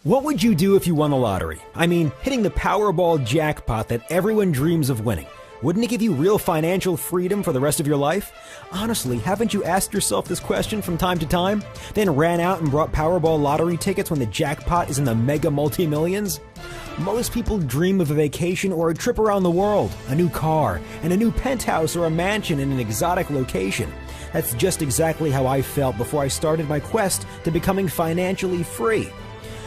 What would you do if you won the lottery? I mean, hitting the Powerball jackpot that everyone dreams of winning. Wouldn't it give you real financial freedom for the rest of your life? Honestly, haven't you asked yourself this question from time to time? Then ran out and brought Powerball lottery tickets when the jackpot is in the mega multi-millions? Most people dream of a vacation or a trip around the world, a new car, and a new penthouse or a mansion in an exotic location. That's just exactly how I felt before I started my quest to becoming financially free.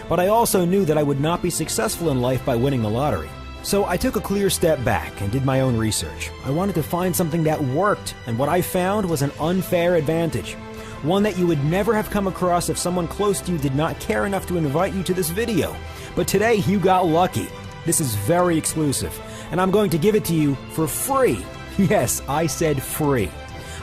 But I also knew that I would not be successful in life by winning the lottery. So I took a clear step back and did my own research. I wanted to find something that worked, and what I found was an unfair advantage. One that you would never have come across if someone close to you did not care enough to invite you to this video. But today you got lucky. This is very exclusive, and I'm going to give it to you for free. Yes, I said free.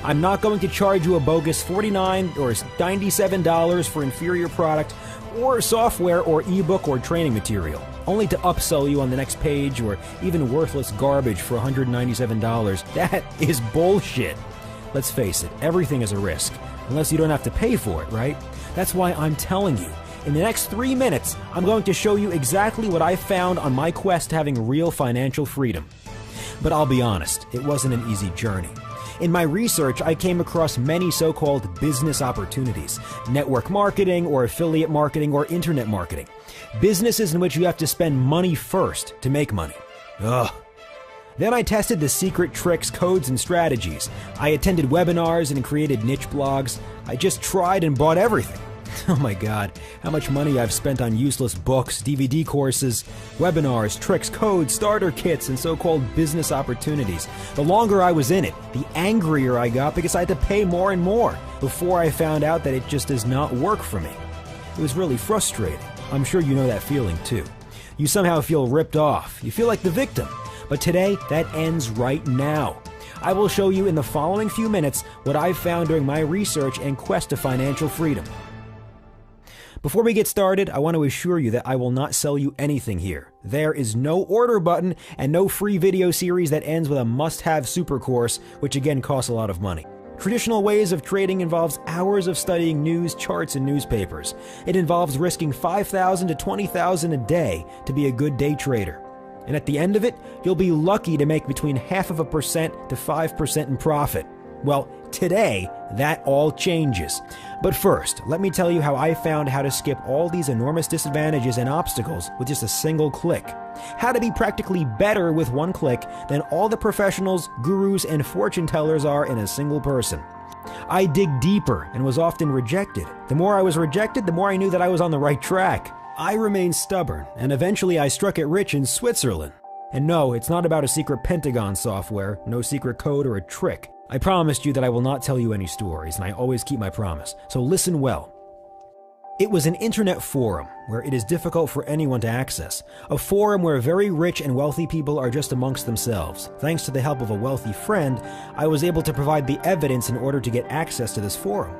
I'm not going to charge you a bogus $49 or $97 for inferior product or software or ebook or training material, only to upsell you on the next page or even worthless garbage for $197. That is bullshit. Let's face it, everything is a risk, unless you don't have to pay for it, right? That's why I'm telling you, in the next 3 minutes, I'm going to show you exactly what I found on my quest to having real financial freedom. But I'll be honest, it wasn't an easy journey. In my research, I came across many so-called business opportunities, network marketing or affiliate marketing or internet marketing. Businesses in which you have to spend money first to make money. Ugh. Then I tested the secret tricks, codes, and strategies. I attended webinars and created niche blogs. I just tried and bought everything. Oh my God, how much money I've spent on useless books, DVD courses, webinars, tricks, codes, starter kits, and so-called business opportunities. The longer I was in it, the angrier I got because I had to pay more and more before I found out that it just does not work for me. It was really frustrating. I'm sure you know that feeling too. You somehow feel ripped off. You feel like the victim. But today, that ends right now. I will show you in the following few minutes what I've found during my research and quest to financial freedom. Before we get started, I want to assure you that I will not sell you anything here. There is no order button and no free video series that ends with a must-have super course, which again costs a lot of money. Traditional ways of trading involves hours of studying news, charts, and newspapers. It involves risking $5,000 to $20,000 a day to be a good day trader. And at the end of it, you'll be lucky to make between 0.5% to 5% in profit. Well, today, that all changes. But first, let me tell you how I found how to skip all these enormous disadvantages and obstacles with just a single click. How to be practically better with one click than all the professionals, gurus, and fortune tellers are in a single person. I dig deeper and was often rejected. The more I was rejected, the more I knew that I was on the right track. I remained stubborn, and eventually I struck it rich in Switzerland. And no, it's not about a secret Pentagon software, no secret code or a trick. I promised you that I will not tell you any stories, and I always keep my promise, so listen well. It was an internet forum where it is difficult for anyone to access. A forum where very rich and wealthy people are just amongst themselves. Thanks to the help of a wealthy friend, I was able to provide the evidence in order to get access to this forum.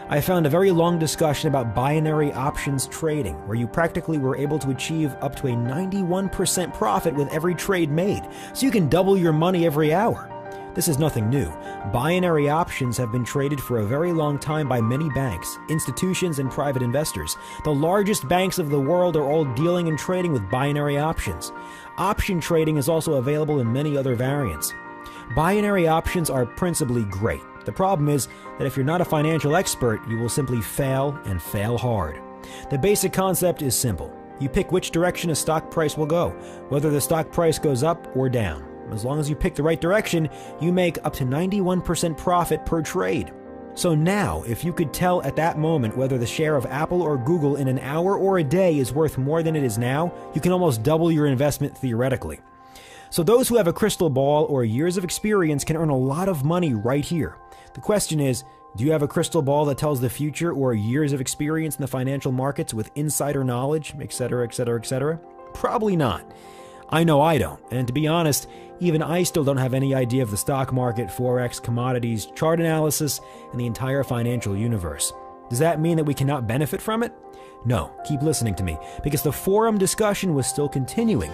I found a very long discussion about binary options trading, where you practically were able to achieve up to a 91% profit with every trade made, so you can double your money every hour. This is nothing new. Binary options have been traded for a very long time by many banks, institutions, and private investors. The largest banks of the world are all dealing and trading with binary options. Option trading is also available in many other variants. Binary options are principally great. The problem is that if you're not a financial expert, you will simply fail and fail hard. The basic concept is simple. You pick which direction a stock price will go, whether the stock price goes up or down. As long as you pick the right direction, you make up to 91% profit per trade. So now, if you could tell at that moment whether the share of Apple or Google in an hour or a day is worth more than it is now, you can almost double your investment theoretically. So those who have a crystal ball or years of experience can earn a lot of money right here. The question is, do you have a crystal ball that tells the future or years of experience in the financial markets with insider knowledge, etc., etc., etc.? Probably not. I know I don't, and to be honest, even I still don't have any idea of the stock market, forex, commodities, chart analysis, and the entire financial universe. Does that mean that we cannot benefit from it? No, keep listening to me, because the forum discussion was still continuing.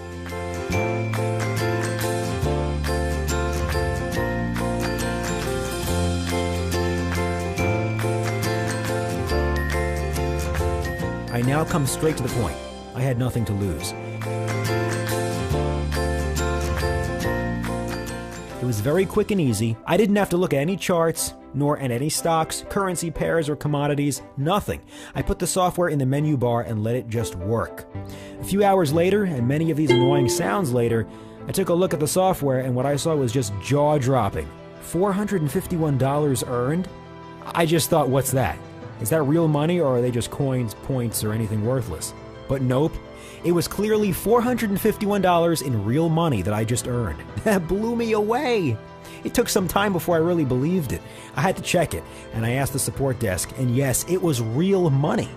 I now come straight to the point. I had nothing to lose. It was very quick and easy. I didn't have to look at any charts, nor at any stocks, currency pairs, or commodities, nothing. I put the software in the menu bar and let it just work. A few hours later, and many of these annoying sounds later, I took a look at the software and what I saw was just jaw-dropping. $451 earned? I just thought, what's that? Is that real money, or are they just coins, points, or anything worthless? But nope. It was clearly $451 in real money that I just earned. That blew me away. It took some time before I really believed it. I had to check it, and I asked the support desk, and yes, it was real money.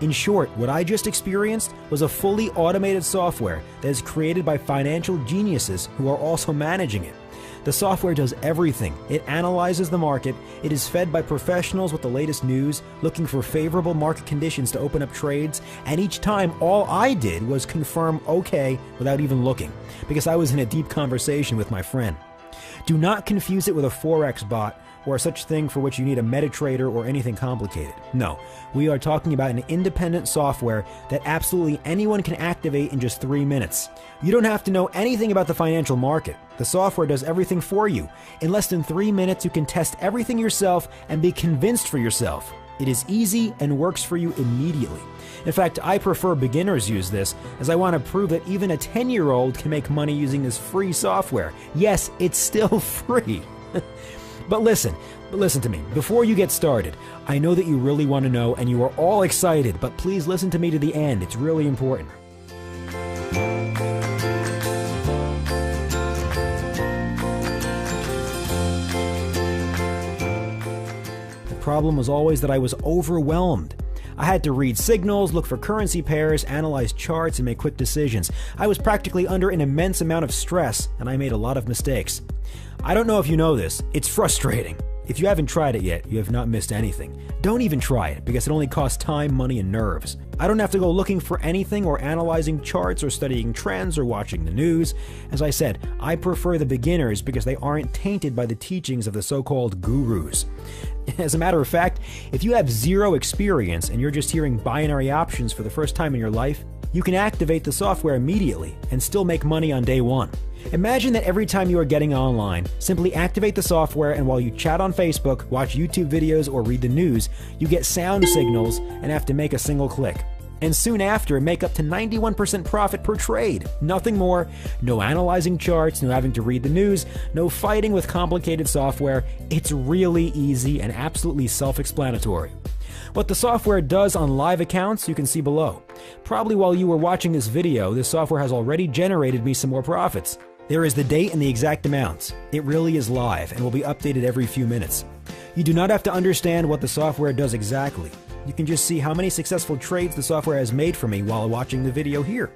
In short, what I just experienced was a fully automated software that is created by financial geniuses who are also managing it. The software does everything. It analyzes the market. It is fed by professionals with the latest news, looking for favorable market conditions to open up trades, and each time all I did was confirm okay without even looking, because I was in a deep conversation with my friend. Do not confuse it with a Forex bot or such thing for which you need a MetaTrader or anything complicated. No, we are talking about an independent software that absolutely anyone can activate in just 3 minutes. You don't have to know anything about the financial market. The software does everything for you. In less than 3 minutes, you can test everything yourself and be convinced for yourself. It is easy and works for you immediately. In fact, I prefer beginners use this, as I want to prove that even a 10-year-old can make money using this free software. Yes, it's still free. But listen to me. Before you get started, I know that you really want to know and you are all excited, but please listen to me to the end. It's really important. The problem was always that I was overwhelmed. I had to read signals, look for currency pairs, analyze charts, and make quick decisions. I was practically under an immense amount of stress, and I made a lot of mistakes. I don't know if you know this. It's frustrating. If you haven't tried it yet, you have not missed anything. Don't even try it, because it only costs time, money, and nerves. I don't have to go looking for anything or analyzing charts or studying trends or watching the news. As I said, I prefer the beginners because they aren't tainted by the teachings of the so-called gurus. As a matter of fact, if you have zero experience and you're just hearing binary options for the first time in your life, you can activate the software immediately and still make money on day one. Imagine that every time you are getting online, simply activate the software, and while you chat on Facebook, watch YouTube videos, or read the news, you get sound signals and have to make a single click. And soon after, make up to 91% profit per trade. Nothing more, no analyzing charts, no having to read the news, no fighting with complicated software. It's really easy and absolutely self-explanatory. What the software does on live accounts, you can see below. Probably while you were watching this video, this software has already generated me some more profits. There is the date and the exact amounts. It really is live and will be updated every few minutes. You do not have to understand what the software does exactly. You can just see how many successful trades the software has made for me while watching the video here.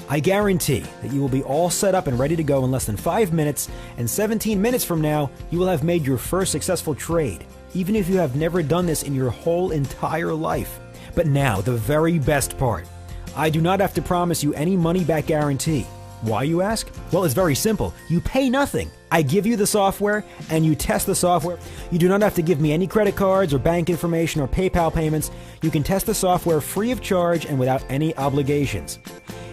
I guarantee that you will be all set up and ready to go in less than 5 minutes, and 17 minutes from now, you will have made your first successful trade, even if you have never done this in your whole entire life. But now, the very best part. I do not have to promise you any money-back guarantee. Why, you ask? Well, it's very simple. You pay nothing. I give you the software, and you test the software. You do not have to give me any credit cards or bank information or PayPal payments. You can test the software free of charge and without any obligations.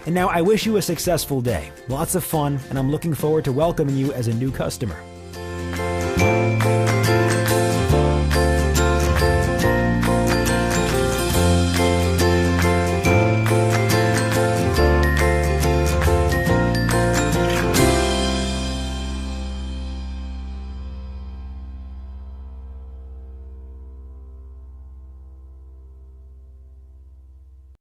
And now I wish you a successful day. Lots of fun, and I'm looking forward to welcoming you as a new customer.